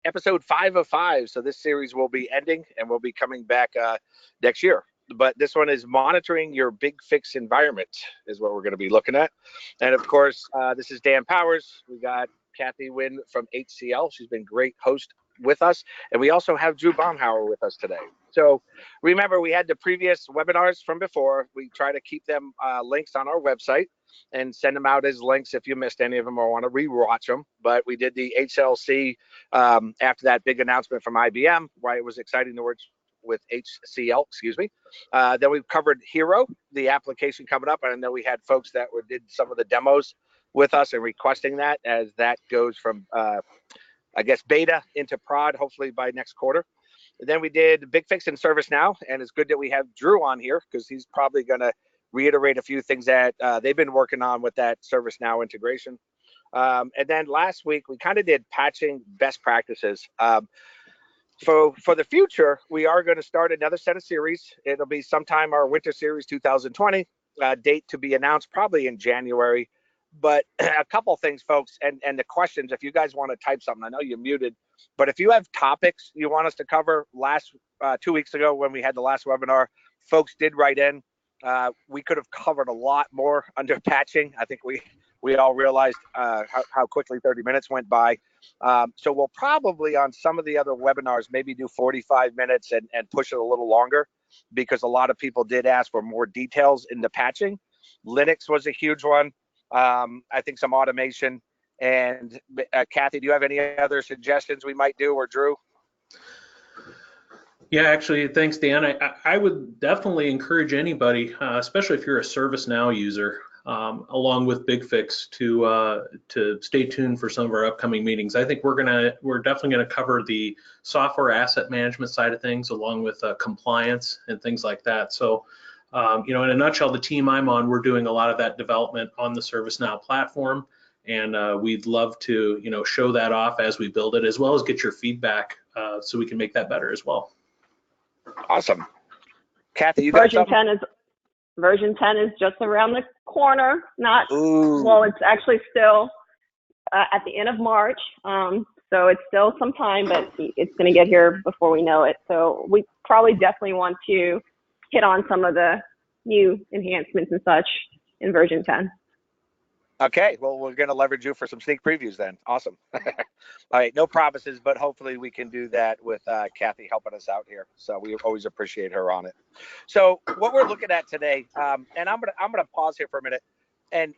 episode 5 of 5. So this series will be ending and we'll be coming back next year. But this one is monitoring your BigFix environment is what we're going to be looking at. And of course, this is Dan Powers. We got Kathy Wynn from HCL. She's been a great host with us. And we also have Drew Baumhauer with us today. So remember, we had the previous webinars from before. We try to keep them links on our website and send them out as links if you missed any of them or want to rewatch them. But we did the HLC after that big announcement from IBM, why it was exciting to work with HCL, excuse me. Then we've covered Hero, the application coming up. And I know we had folks that did some of the demos with us and requesting that as that goes from, I guess, beta into prod, hopefully by next quarter. And then we did BigFix and ServiceNow, and it's good that we have Drew on here because he's probably going to reiterate a few things that they've been working on with that ServiceNow integration. And then last week, we kind of did patching best practices. For the future, we are going to start another set of series. It'll be sometime our winter series 2020, date to be announced probably in January. But a couple things, folks, and the questions, if you guys want to type something, I know you're muted, but if you have topics you want us to cover, 2 weeks ago when we had the last webinar, folks did write in. We could have covered a lot more under patching. I think we all realized how quickly 30 minutes went by. So we'll probably on some of the other webinars maybe do 45 minutes and push it a little longer because a lot of people did ask for more details in the patching. Linux was a huge one. I think some automation. And Kathy, do you have any other suggestions we might do, or Drew? Yeah, actually, thanks, Dan. I would definitely encourage anybody, especially if you're a ServiceNow user, along with BigFix, to stay tuned for some of our upcoming meetings. I think we're definitely gonna cover the software asset management side of things, along with compliance and things like that. So, in a nutshell, the team I'm on, we're doing a lot of that development on the ServiceNow platform. And we'd love to, show that off as we build it, as well as get your feedback so we can make that better as well. Awesome. Kathy, you got version something? Version 10 is just around the corner. Ooh. Well, it's actually still at the end of March. So it's still some time, but it's going to get here before we know it. So we probably definitely want to hit on some of the new enhancements and such in version 10. Okay, well, we're going to leverage you for some sneak previews then. Awesome. All right, no promises, but hopefully we can do that with Kathy helping us out here. So we always appreciate her on it. So what we're looking at today, and I'm gonna pause here for a minute. And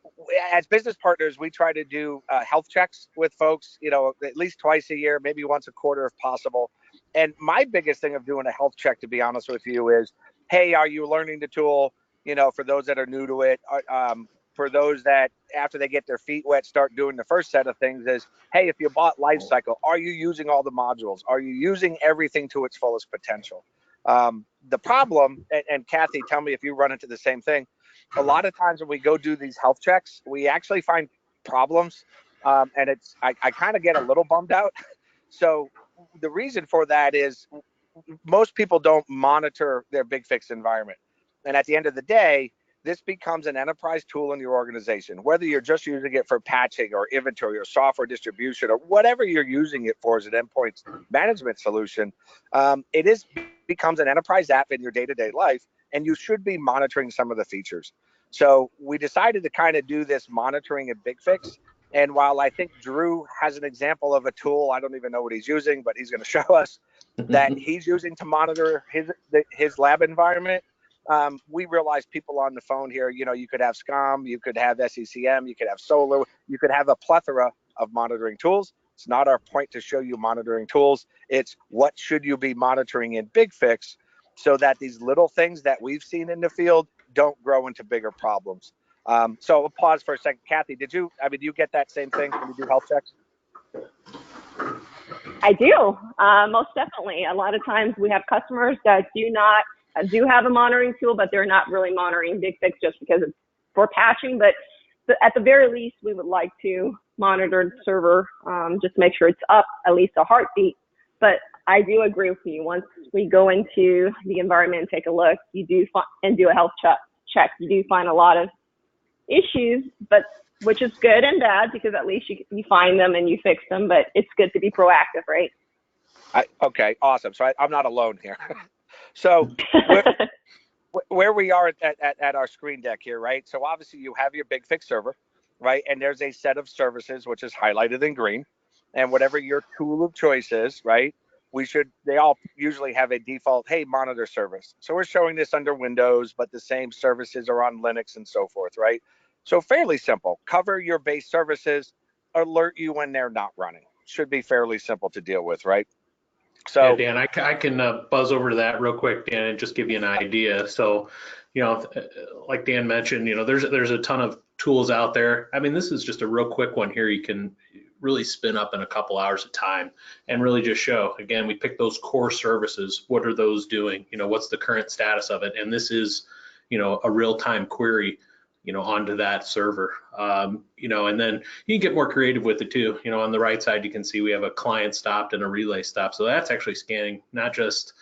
as business partners, we try to do health checks with folks, at least twice a year, maybe once a quarter if possible. And my biggest thing of doing a health check, to be honest with you, is, hey, are you learning the tool? For those that are new to it, for those that after they get their feet wet start doing the first set of things is, hey, if you bought Lifecycle, are you using all the modules? Are you using everything to its fullest potential? The problem, and Kathy, tell me if you run into the same thing, a lot of times when we go do these health checks, we actually find problems, and I kind of get a little bummed out. So the reason for that is most people don't monitor their BigFix environment. And at the end of the day, this becomes an enterprise tool in your organization, whether you're just using it for patching or inventory or software distribution or whatever you're using it for as an endpoint management solution. It becomes an enterprise app in your day-to-day life, and you should be monitoring some of the features. So we decided to kind of do this monitoring at BigFix. And while I think Drew has an example of a tool, I don't even know what he's using, but he's going to show us that he's using to monitor his lab environment. We realize people on the phone here, you could have SCOM, you could have SECM, you could have Solar, you could have a plethora of monitoring tools. It's not our point to show you monitoring tools. It's what should you be monitoring in BigFix so that these little things that we've seen in the field don't grow into bigger problems. So I'll pause for a second. Kathy, do you get that same thing when you do health checks? I do, most definitely. A lot of times we have customers that do have a monitoring tool, but they're not really monitoring BigFix just because it's for patching. But at the very least, we would like to monitor the server, just make sure it's up, at least a heartbeat. But I do agree with you. Once we go into the environment and take a look, you do and do a health check, you do find a lot of issues, but which is good and bad because at least you find them and you fix them. But it's good to be proactive, right? Okay, awesome. So I'm not alone here. So where, where we are at our screen deck here, right? So obviously you have your BigFix server, right? And there's a set of services which is highlighted in green, and whatever your tool of choice is, right? They all usually have a default, hey, monitor service. So we're showing this under Windows, but the same services are on Linux and so forth, right? So fairly simple. Cover your base services, alert you when they're not running. Should be fairly simple to deal with, right? Yeah, So Dan, I can buzz over to that real quick, Dan, and just give you an idea. So, like Dan mentioned, there's a ton of tools out there. I mean, this is just a real quick one here. You can really spin up in a couple hours of time and really just show. Again, we pick those core services. What are those doing? What's the current status of it? And this is, a real-time query onto that server. And then you can get more creative with it too. On the right side, you can see we have a client stopped and a relay stopped. So that's actually scanning not just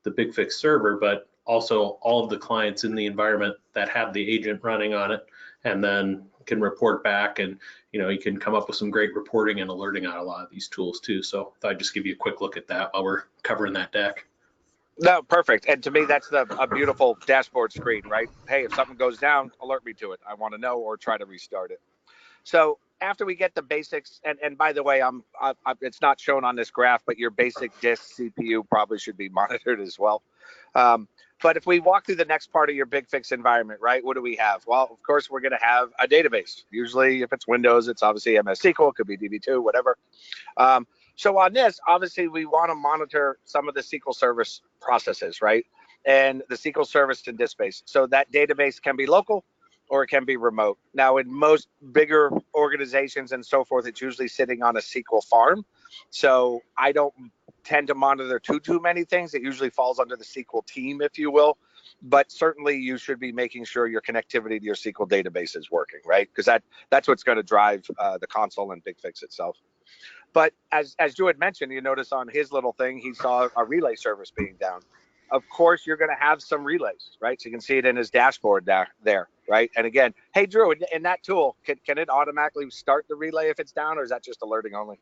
the BigFix server, but also all of the clients in the environment that have the agent running on it, and then can report back. And you can come up with some great reporting and alerting on a lot of these tools too. So I thought I'd just give you a quick look at that while we're covering that deck. no, perfect. And to me, that's a beautiful dashboard screen, right? Hey, if something goes down, alert me to it. I want to know, or try to restart it. So after we get the basics, and by the way, it's not shown on this graph, but your basic disk CPU probably should be monitored as well. But if we walk through the next part of your BigFix environment, right, what do we have? Well, of course, we're going to have a database. Usually, if it's Windows, it's obviously MS SQL, it could be DB2, whatever. So on this, obviously, we want to monitor some of the SQL service processes, right? And the SQL service and disk space. So that database can be local or it can be remote. Now, in most bigger organizations and so forth, it's usually sitting on a SQL farm. So I don't tend to monitor too many things. It usually falls under the SQL team, if you will. But certainly you should be making sure your connectivity to your SQL database is working, right? Because that's what's going to drive the console and BigFix itself. But as Drew had mentioned, you notice on his little thing, he saw a relay service being down. Of course, you're going to have some relays, right? So you can see it in his dashboard there, right? And again, hey, Drew, in that tool, can it automatically start the relay if it's down, or is that just alerting only?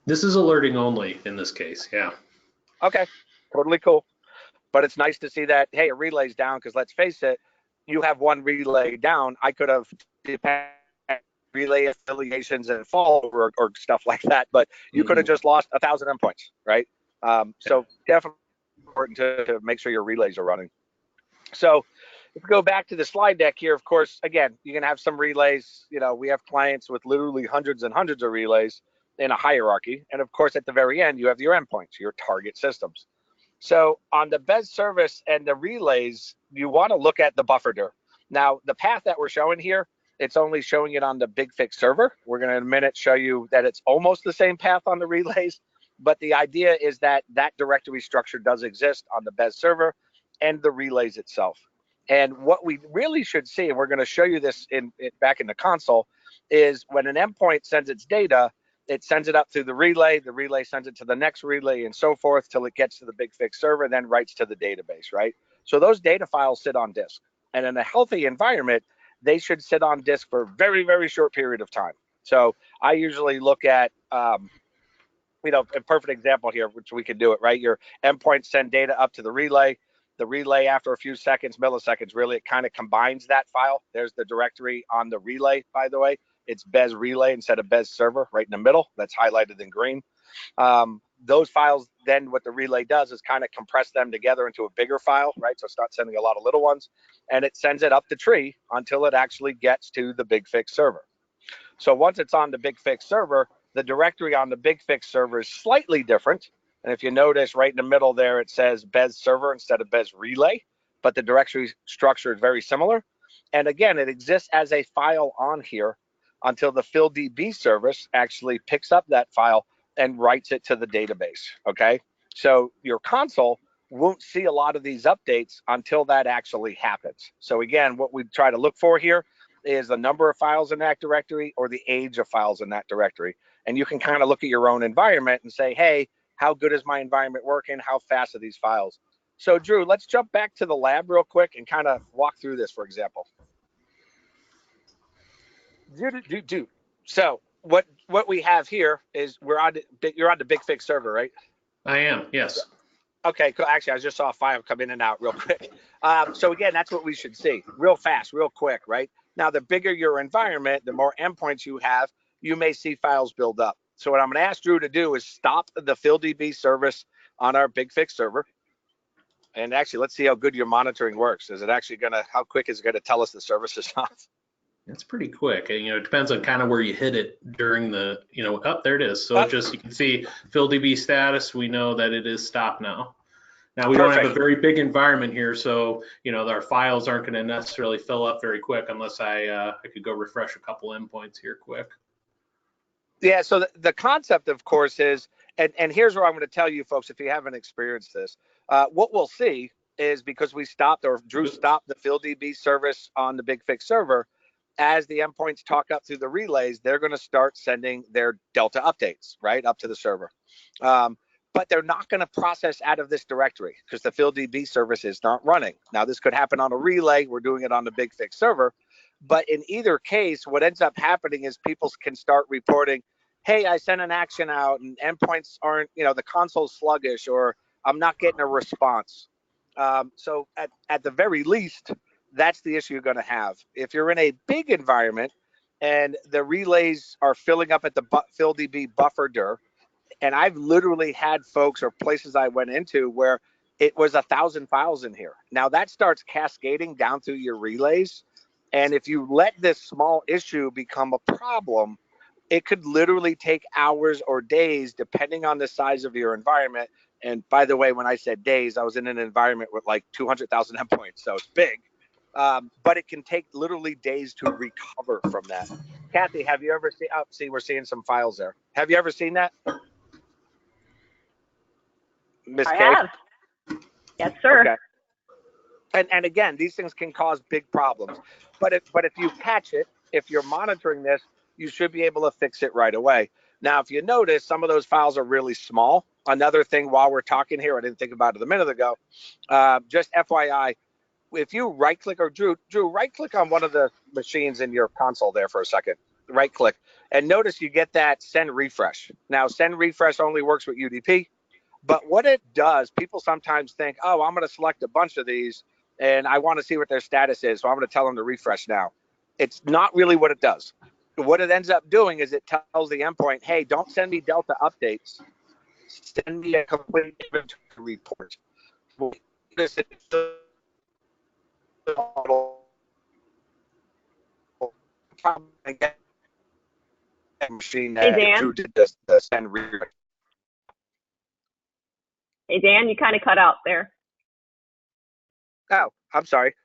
This is alerting only in this case, yeah. Okay, totally cool. But it's nice to see that, hey, a relay's down, because let's face it, you have one relay down. I could have relay affiliations and fall or stuff like that, but you could have just lost 1,000 endpoints, right? So definitely important to make sure your relays are running. So if we go back to the slide deck here, of course, again, you can have some relays. We have clients with literally hundreds and hundreds of relays in a hierarchy. And of course, at the very end, you have your endpoints, your target systems. So on the BES service and the relays, you want to look at the buffer dir. Now, the path that we're showing here, it's only showing it on the BigFix server. We're going to in a minute show you that it's almost the same path on the relays, but the idea is that that directory structure does exist on the BES server and the relays itself. And what we really should see, and we're going to show you this back in the console, is when an endpoint sends its data, it sends it up through the relay sends it to the next relay, and so forth till it gets to the BigFix server, then writes to the database, right? So those data files sit on disk. And in a healthy environment, they should sit on disk for a very, very short period of time. So I usually look at, a perfect example here, which we can do it, right? Your endpoints send data up to the relay. The relay, after a few seconds, milliseconds, really, it kind of combines that file. There's the directory on the relay, by the way. It's BES relay instead of BES server right in the middle. That's highlighted in green. Those files, then what the relay does is kind of compress them together into a bigger file, right? So it's not sending a lot of little ones, and it sends it up the tree until it actually gets to the BigFix server. So once it's on the BigFix server, the directory on the BigFix server is slightly different. And if you notice right in the middle there, it says BES server instead of BES relay, but the directory structure is very similar. And again, it exists as a file on here until the FillDB service actually picks up that file and writes it to the database, okay? So your console won't see a lot of these updates until that actually happens. So again, what we try to look for here is the number of files in that directory or the age of files in that directory. And you can kind of look at your own environment and say, hey, how good is my environment working? How fast are these files? So Drew, let's jump back to the lab real quick and kind of walk through this, for example. So what we have here is you're on the BigFix server, right? I am, yes. Okay, cool. Actually, I just saw a file come in and out real quick. So again, that's what we should see, real fast, real quick, right? Now, the bigger your environment, the more endpoints you have, you may see files build up. So what I'm going to ask Drew to do is stop the FieldDB service on our BigFix server. And actually, let's see how good your monitoring works. Is it actually going to, how quick is it going to tell us the service is off? It's pretty quick. And, it depends on kind of where you hit it during the, oh, there it is. So you can see FieldDB status. We know that it is stopped now. Now we don't have a very big environment here, so our files aren't going to necessarily fill up very quick unless I could go refresh a couple endpoints here quick. Yeah. So the concept, of course, is, and here's where I'm going to tell you folks, if you haven't experienced this, what we'll see is because we stopped, or Drew stopped the FieldDB service on the BigFix server, as the endpoints talk up through the relays, they're going to start sending their Delta updates right up to the server. But they're not going to process out of this directory because the FieldDB service is not running. Now, this could happen on a relay. We're doing it on the BigFix server. But in either case, what ends up happening is people can start reporting, hey, I sent an action out and endpoints aren't, the console's sluggish, or I'm not getting a response. So at the very least, that's the issue you're going to have. If you're in a big environment and the relays are filling up at the FieldDB buffer dir, and I've literally had folks or places I went into where it was 1,000 files in here. Now that starts cascading down through your relays. And if you let this small issue become a problem, it could literally take hours or days, depending on the size of your environment. And by the way, when I said days, I was in an environment with like 200,000 endpoints, so it's big. But it can take literally days to recover from that. Kathy, have you ever seen, see, we're seeing some files there. Have you ever seen that? Miss Kay? I have. Yes, sir. Okay. And again, these things can cause big problems. But if you catch it, if you're monitoring this, you should be able to fix it right away. Now, if you notice, some of those files are really small. Another thing while we're talking here, I didn't think about it a minute ago, just FYI, if you right-click, or Drew, right-click on one of the machines in your console there for a second, right-click, and notice you get that send refresh. Now, send refresh only works with UDP. But what it does, people sometimes think, oh, I'm going to select a bunch of these and I want to see what their status is, so I'm going to tell them to refresh now. It's not really what it does. What it ends up doing is it tells the endpoint, hey, don't send me Delta updates. Send me a complete inventory report. Machine Hey, Dan. Drew did the send refresh. Hey, Dan, you kind of cut out there. Oh, I'm sorry.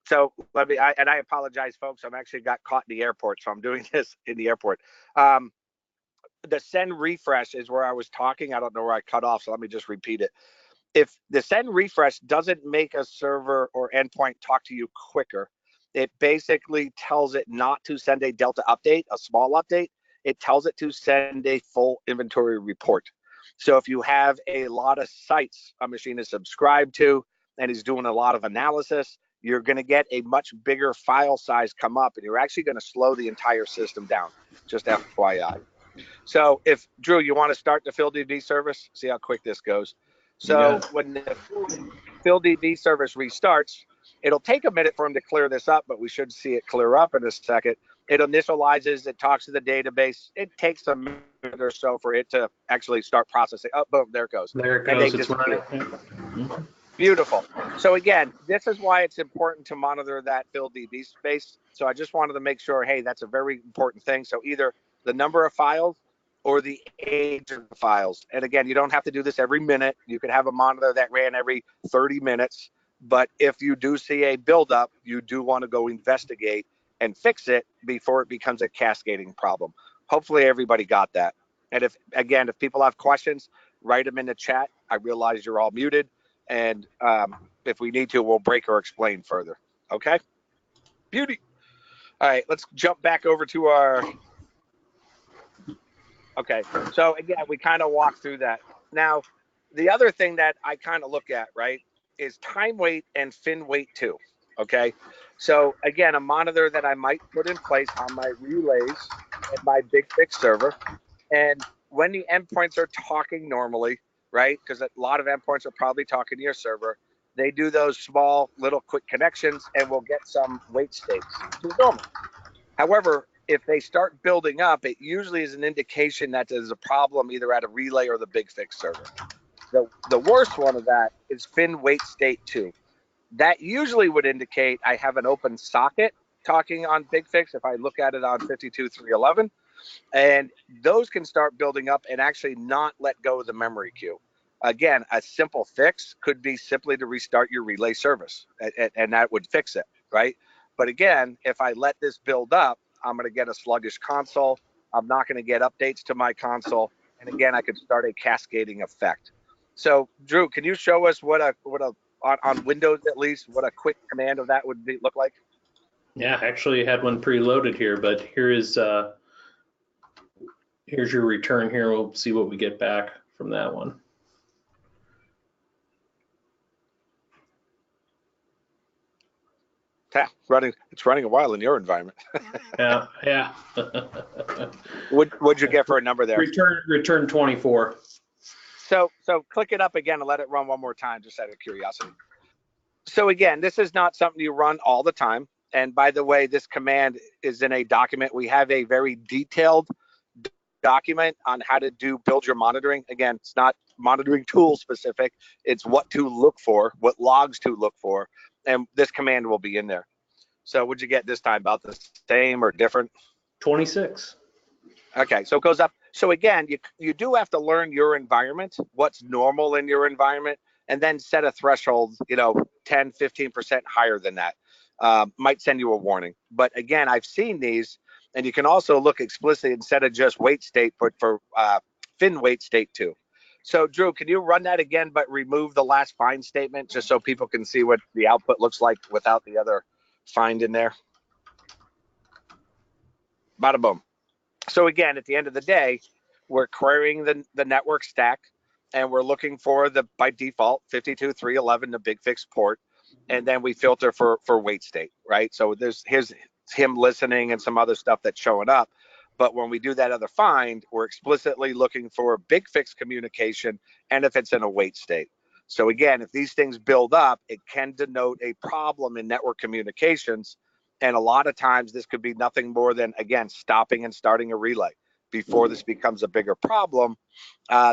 So let me, and I apologize, folks. I'm actually got caught in the airport, so I'm doing this in the airport. The send refresh is where I was talking. I don't know where I cut off, so let me just repeat it. If the send refresh doesn't make a server or endpoint talk to you quicker, it basically tells it not to send a Delta update, a small update. It tells it to send a full inventory report. So if you have a lot of sites a machine is subscribed to and is doing a lot of analysis, you're going to get a much bigger file size come up, and you're actually going to slow the entire system down, just FYI. So if, Drew, you want to start the FieldDB service, see how quick this goes. So when the FieldDB service restarts, it'll take a minute for him to clear this up, but we should see it clear up in a second. It initializes, it talks to the database. It takes a minute or so for it to actually start processing. Oh, boom, there it goes. There it goes. It's running. Beautiful. So again, this is why it's important to monitor that FieldDB space. So I just wanted to make sure, hey, that's a very important thing. So either the number of files or the age of the files. And again, you don't have to do this every minute. You could have a monitor that ran every 30 minutes. But if you do see a buildup, you do want to go investigate and fix it before it becomes a cascading problem. Hopefully everybody got that. And if people have questions, write them in the chat. I realize you're all muted. And if we need to, we'll break or explain further. Okay? Beauty. All right, let's jump back over to our... Okay, so again, we kind of walked through that. Now, the other thing that I kind of look at, right, is time wait and fin wait too. Okay, so again, a monitor that I might put in place on my relays and my BigFix server. And when the endpoints are talking normally, right? Because a lot of endpoints are probably talking to your server. They do those small little quick connections and we'll get some wait states, which is normal. However, if they start building up, it usually is an indication that there's a problem either at a relay or the BigFix server. The worst one of that is fin wait state 2. That usually would indicate I have an open socket talking on BigFix if I look at it on 52.3.11. And those can start building up and actually not let go of the memory queue. Again, a simple fix could be simply to restart your relay service, and that would fix it, right? But again, if I let this build up, I'm going to get a sluggish console. I'm not going to get updates to my console. And again, I could start a cascading effect. So, Drew, can you show us what a on Windows at least, what a quick command of that would look like? Yeah, actually had one preloaded here, but here's your return here. We'll see what we get back from that one. It's running a while in your environment. Yeah. What'd you get for a number there? Return 24. So click it up again and let it run one more time, just out of curiosity. So again, this is not something you run all the time. And by the way, this command is in a document. We have a very detailed document on how to build your monitoring. Again, it's not monitoring tool specific. It's what to look for, what logs to look for. And this command will be in there. So what'd you get this time? About the same or different? 26. Okay, so it goes up. So again, you do have to learn your environment, what's normal in your environment, and then set a threshold, 10, 15% higher than that. Might send you a warning. But again, I've seen these, and you can also look explicitly instead of just wait state, but for fin wait state 2. So Drew, can you run that again, but remove the last find statement just so people can see what the output looks like without the other find in there? Bada boom. So again, at the end of the day, we're querying the network stack, and we're looking for by default 52.3.11, the BigFix port, and then we filter for wait state, right? So here's him listening and some other stuff that's showing up. But when we do that other find, we're explicitly looking for BigFix communication and if it's in a wait state. So again, if these things build up, it can denote a problem in network communications. And a lot of times this could be nothing more than, again, stopping and starting a relay before this becomes a bigger problem.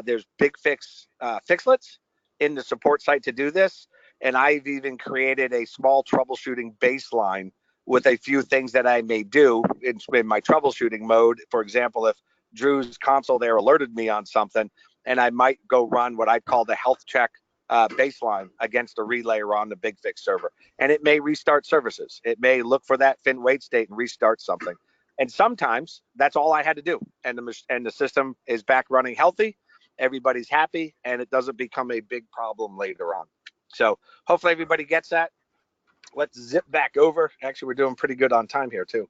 There's BigFix fixlets in the support site to do this. And I've even created a small troubleshooting baseline with a few things that I may do in my troubleshooting mode. For example, if Drew's console there alerted me on something, and I might go run what I call the health check baseline against a relay or on the BigFix server. And it may restart services. It may look for that fin wait state and restart something. And sometimes that's all I had to do. And the system is back running healthy. Everybody's happy, and it doesn't become a big problem later on. So hopefully everybody gets that. Let's zip back over. Actually, we're doing pretty good on time here too.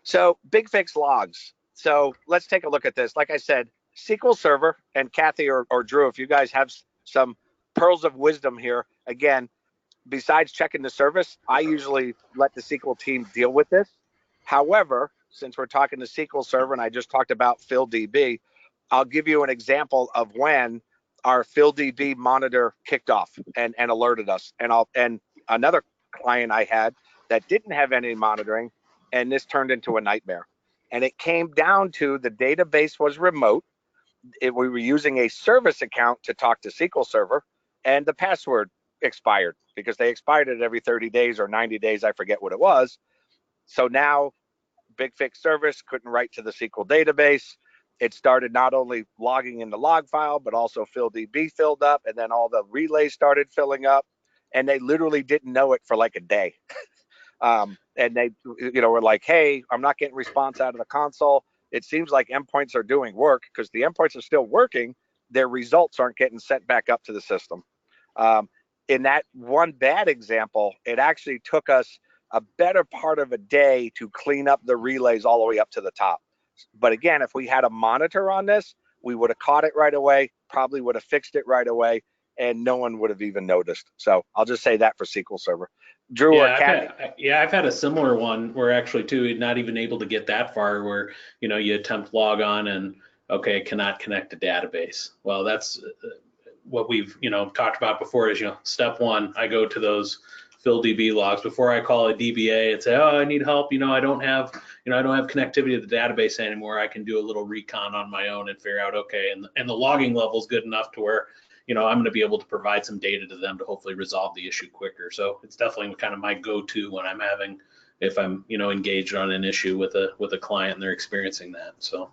So BigFix logs. So let's take a look at this. Like I said, SQL Server, and Kathy or Drew, if you guys have some pearls of wisdom here, again, besides checking the service, I usually let the SQL team deal with this. However, since we're talking to SQL Server and I just talked about FillDB, I'll give you an example of when our FillDB monitor kicked off and alerted us. And another client I had that didn't have any monitoring, and this turned into a nightmare. And it came down to the database was remote. We were using a service account to talk to SQL Server, and the password expired because they expired it every 30 days or 90 days. I forget what it was. So now BigFix service couldn't write to the SQL database. It started not only logging in the log file, but also FillDB filled up, and then all the relays started filling up, and they literally didn't know it for like a day. And they, were like, hey, I'm not getting response out of the console. It seems like endpoints are doing work because the endpoints are still working. Their results aren't getting sent back up to the system. In that one bad example, it actually took us a better part of a day to clean up the relays all the way up to the top. But again, if we had a monitor on this, we would have caught it right away, probably would have fixed it right away, and no one would have even noticed. So I'll just say that for SQL Server. Drew or Kathy? I've had a similar one where actually too, not even able to get that far where, you attempt log on and, okay, cannot connect to database. Well, that's what we've, talked about before is, step one, I go to those FillDB logs before I call a DBA and say, oh, I need help. I don't have connectivity to the database anymore. I can do a little recon on my own and figure out, okay, and the logging level is good enough to where, I'm going to be able to provide some data to them to hopefully resolve the issue quicker. So it's definitely kind of my go-to when I'm if I'm, engaged on an issue with a client and they're experiencing that. So.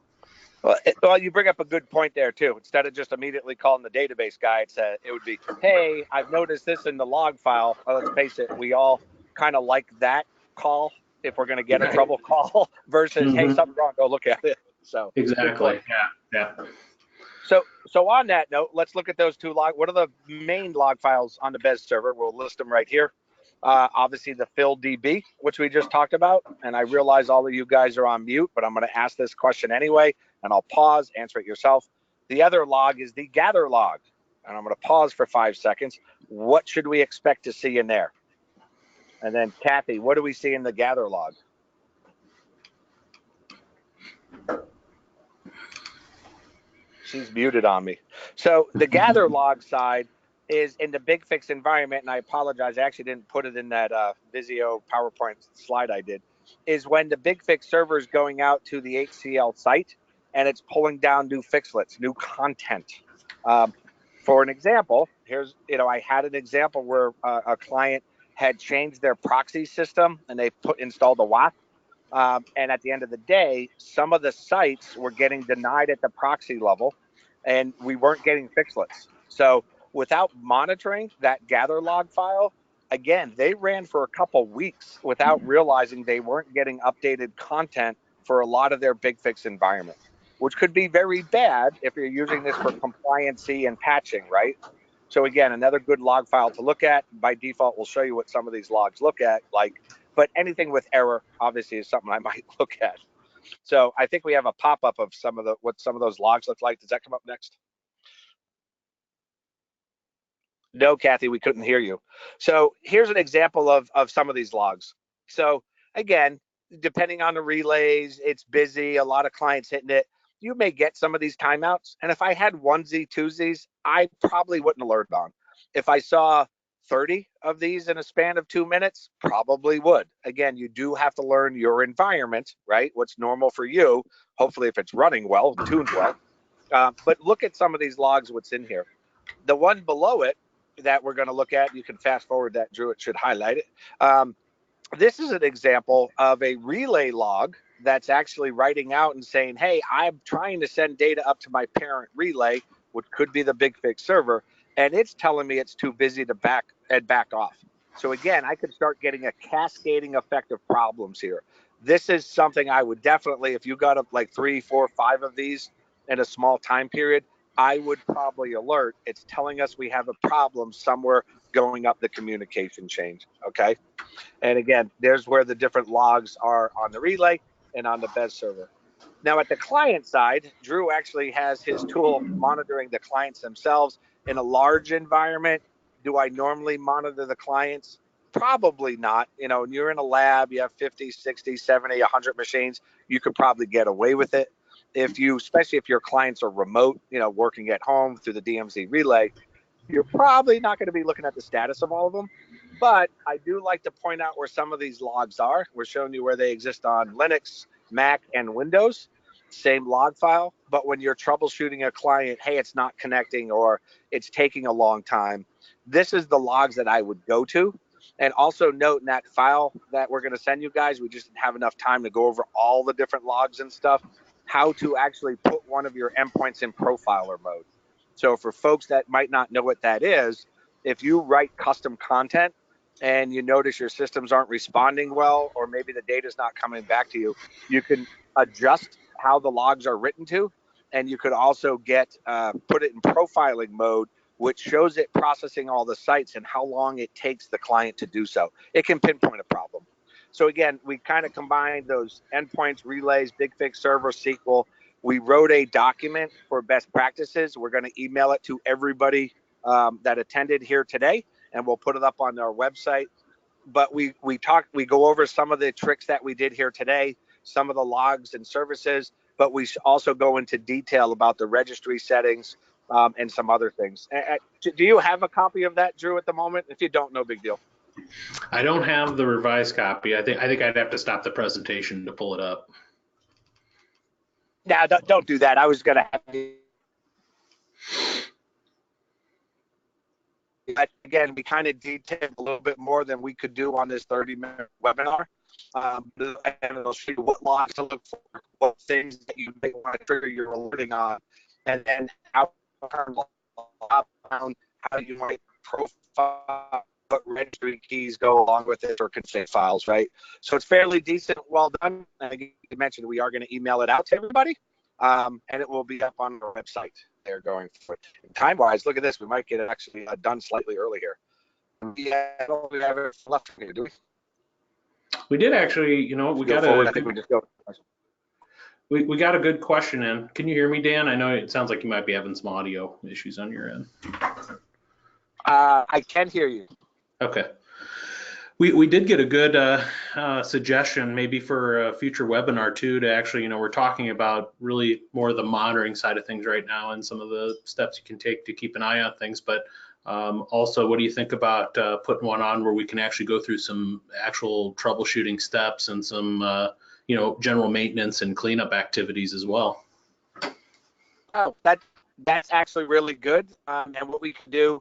Well, you bring up a good point there too. Instead of just immediately calling the database guy, it would be, hey, I've noticed this in the log file. Well, let's face it, we all kind of like that call if we're going to get a trouble call versus, hey, something's wrong, go look at it. So exactly, yeah. So on that note, let's look at those two log. What are the main log files on the BES server? We'll list them right here. Obviously the FillDB, which we just talked about, and I realize all of you guys are on mute, but I'm going to ask this question anyway, and I'll pause, answer it yourself. The other log is the gather log, and I'm going to pause for 5 seconds. What should we expect to see in there? And then Kathy, what do we see in the gather log? She's muted on me. So the gather log side is in the BigFix environment, and I apologize, I actually didn't put it in that Visio PowerPoint slide I did, is when the BigFix server is going out to the HCL site and it's pulling down new fixlets, new content. For an example, here's, I had an example where a client had changed their proxy system and they installed a WAF. And at the end of the day, some of the sites were getting denied at the proxy level and we weren't getting fixlets. So without monitoring that gather log file, again, they ran for a couple weeks without realizing they weren't getting updated content for a lot of their BigFix environment, which could be very bad if you're using this for compliancy and patching, right? So again, another good log file to look at. By default, we'll show you what some of these logs look at, but anything with error obviously is something I might look at. So I think we have a pop-up of what some of those logs look like. Does that come up next? No, Kathy, we couldn't hear you. So here's an example of some of these logs. So again, depending on the relays, it's busy, a lot of clients hitting it. You may get some of these timeouts. And if I had onesie, twosies, I probably wouldn't alert on. If I saw 30 of these in a span of 2 minutes, probably would. Again, you do have to learn your environment, right? What's normal for you, hopefully if it's running well, tuned well. But look at some of these logs, what's in here. The one below it that we're going to look at, you can fast forward that, Drew, it should highlight it. This is an example of a relay log that's actually writing out and saying, hey, I'm trying to send data up to my parent relay, which could be the BigFix server, and it's telling me it's too busy to back off. So again, I could start getting a cascading effect of problems here. This is something I would definitely, if you got like 3, 4, 5 of these in a small time period, I would probably alert. It's telling us we have a problem somewhere going up the communication chain, okay? And again, there's where the different logs are on the relay and on the BES server. Now at the client side, Drew actually has his tool monitoring the clients themselves. In a large environment, do I normally monitor the clients? Probably not. When you're in a lab, you have 50, 60, 70, 100 machines, you could probably get away with it. Especially if your clients are remote, working at home through the DMZ relay, you're probably not going to be looking at the status of all of them. But I do like to point out where some of these logs are. We're showing you where they exist on Linux, Mac, and Windows. Same log file. But when you're troubleshooting a client, hey, it's not connecting or it's taking a long time, this is the logs that I would go to. And also note in that file that we're going to send you guys, we just didn't have enough time to go over all the different logs and stuff, how to actually put one of your endpoints in profiler mode. So for folks that might not know what that is, if you write custom content and you notice your systems aren't responding well, or maybe the data is not coming back to you, you can adjust how the logs are written to, and you could also put it in profiling mode, which shows it processing all the sites and how long it takes the client to do so. It can pinpoint a problem. So again, we kind of combined those endpoints, relays, BigFix server, SQL. We wrote a document for best practices. We're going to email it to everybody that attended here today, and we'll put it up on our website. But we go over some of the tricks that we did here today, some of the logs and services, but we also go into detail about the registry settings, and some other things. Do you have a copy of that, Drew, at the moment? If you don't, no big deal. I don't have the revised copy. I think I'd have to stop the presentation to pull it up. Yeah, don't do that. I was going to have you. But again, we kind of detailed a little bit more than we could do on this 30-minute webinar. And it'll show you what logs to look for, what things that you may want to trigger your alerting on, and then how you might profile, what registry keys go along with it or config files, right? So it's fairly decent, well done. And again, you mentioned we are going to email it out to everybody, and it will be up on our website. They're going for time-wise. Look at this. We might get it actually done slightly early here. Yeah, I don't think we have it left here, do we? We did actually. You know, we got I think we just go. We got a good question in. Can you hear me, Dan? I know it sounds like you might be having some audio issues on your end. I can hear you. Okay. We did get a good suggestion maybe for a future webinar too, to actually, you know, we're talking about really more of the monitoring side of things right now and some of the steps you can take to keep an eye on things. But also, what do you think about putting one on where we can actually go through some actual troubleshooting steps and some, you know, general maintenance and cleanup activities as well? Oh, that's actually really good. And what we can do,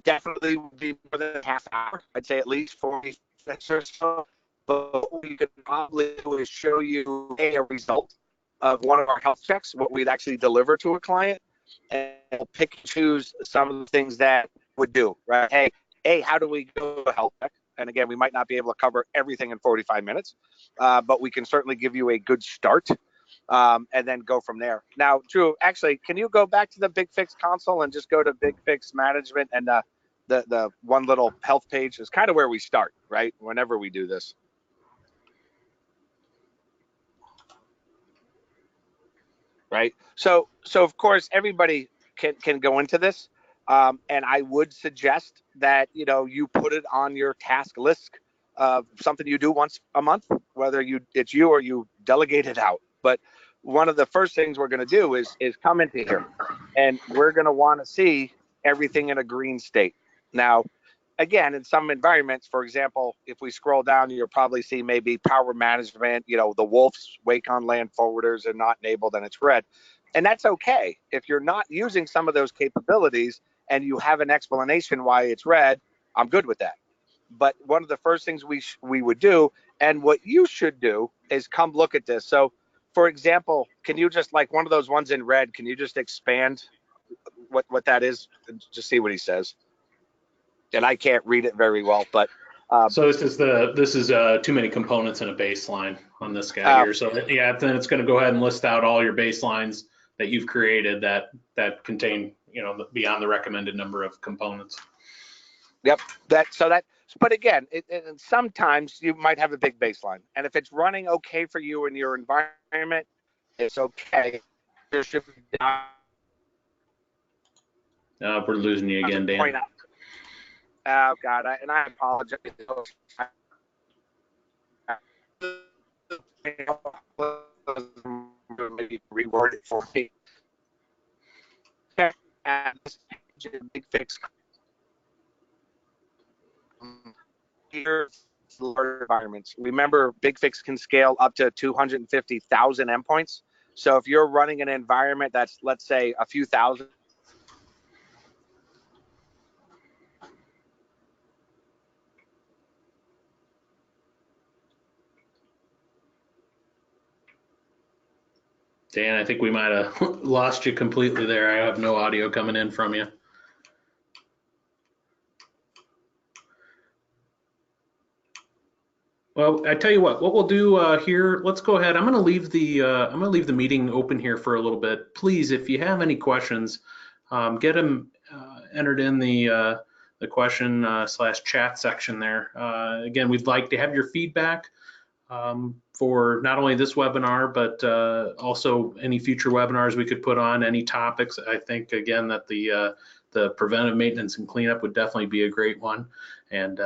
definitely would be more than a half hour. I'd say at least 40 minutes or so. But what we could probably do is show you a result of one of our health checks, what we'd actually deliver to a client, and we'll pick and choose some of the things that would do, right? Hey, how do we do a health check? And again, we might not be able to cover everything in 45 minutes, but we can certainly give you a good start. And then go from there. Now, Drew, actually, can you go back to the BigFix console and just go to BigFix Management, and the one little health page is kind of where we start, right? Whenever we do this. Right. So of course, everybody can go into this. And I would suggest that, you know, you put it on your task list of something you do once a month, whether it's you or you delegate it out. But one of the first things we're going to do is come into here, and we're going to want to see everything in a green state. Now, again, in some environments, for example, if we scroll down, you'll probably see maybe power management, you know, the Wolf's wake on LAN forwarders are not enabled and it's red. And that's okay. If you're not using some of those capabilities and you have an explanation why it's red, I'm good with that. But one of the first things we would do, and what you should do, is come look at this. So, for example, can you just, like one of those ones in red, can you just expand what that is and just see what he says? And I can't read it very well, but so this is too many components in a baseline on this guy here. So yeah, then it's going to go ahead and list out all your baselines that you've created that contain, you know, beyond the recommended number of components. Yep. But again, sometimes you might have a big baseline, and if it's running okay for you in your environment, it's okay. There should be we're losing you again, Dan. Oh God, I apologize. Maybe reword it for me. BigFix. Here's large environments. Remember, BigFix can scale up to 250,000 endpoints. So if you're running an environment that's, let's say, a few thousand. Dan, I think we might have lost you completely there. I have no audio coming in from you. Well, I tell you what we'll do here. Let's go ahead. I'm going to leave the meeting open here for a little bit. Please, if you have any questions, get them entered in the question / chat section there. Again, we'd like to have your feedback for not only this webinar, but also any future webinars we could put on, any topics. I think again that the preventive maintenance and cleanup would definitely be a great one. And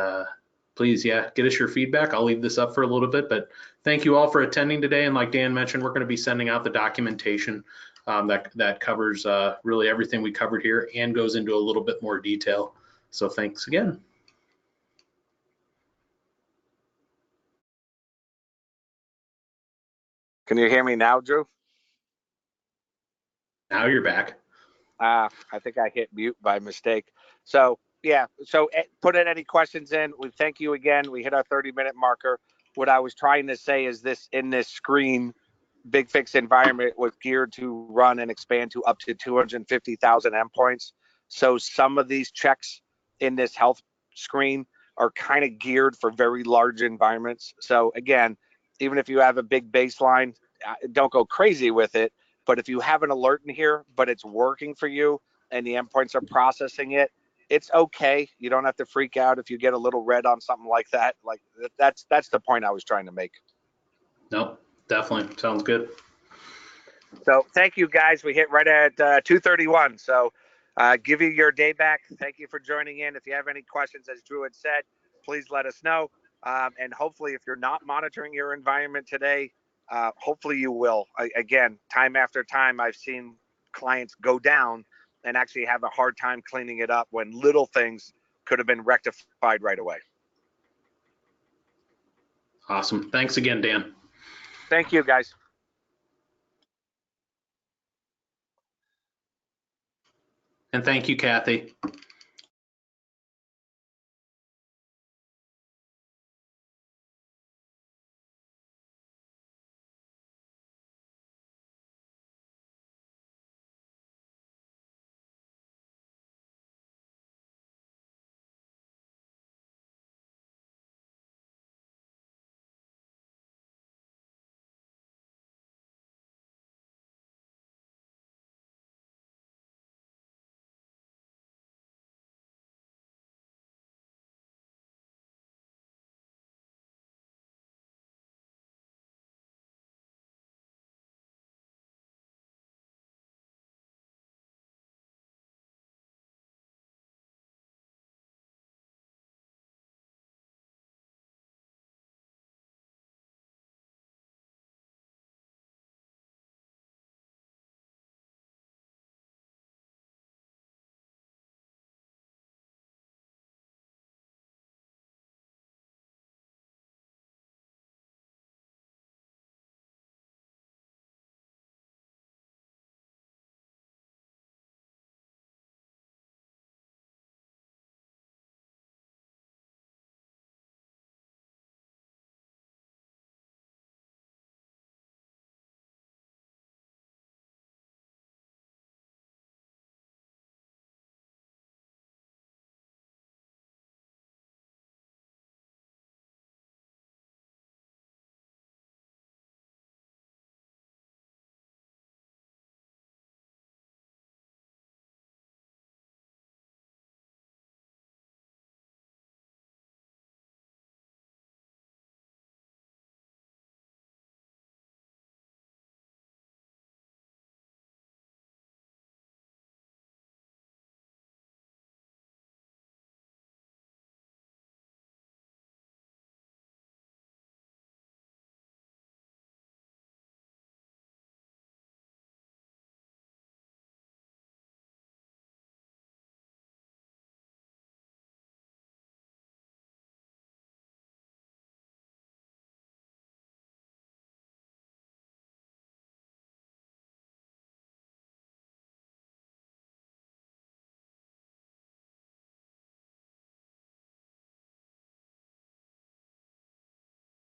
please, yeah, get us your feedback. I'll leave this up for a little bit, but thank you all for attending today. And like Dan mentioned, we're going to be sending out the documentation that covers really everything we covered here and goes into a little bit more detail. So thanks again. Can you hear me now, Drew? Now you're back. I think I hit mute by mistake. So yeah, so put in any questions in. We thank you again. We hit our 30-minute marker. What I was trying to say is this: in this screen, BigFix Environment was geared to run and expand to up to 250,000 endpoints. So some of these checks in this health screen are kind of geared for very large environments. So again, even if you have a big baseline, don't go crazy with it. But if you have an alert in here, but it's working for you and the endpoints are processing it, it's okay. You don't have to freak out if you get a little red on something like that. Like that's the point I was trying to make. Nope, definitely sounds good. So thank you guys. We hit right at 2:31. So give you your day back. Thank you for joining in. If you have any questions, as Drew had said, please let us know. And hopefully, if you're not monitoring your environment today, hopefully you will. Again, time after time, I've seen clients go down and actually have a hard time cleaning it up when little things could have been rectified right away. Awesome. Thanks again, Dan. Thank you, guys. And thank you, Kathy.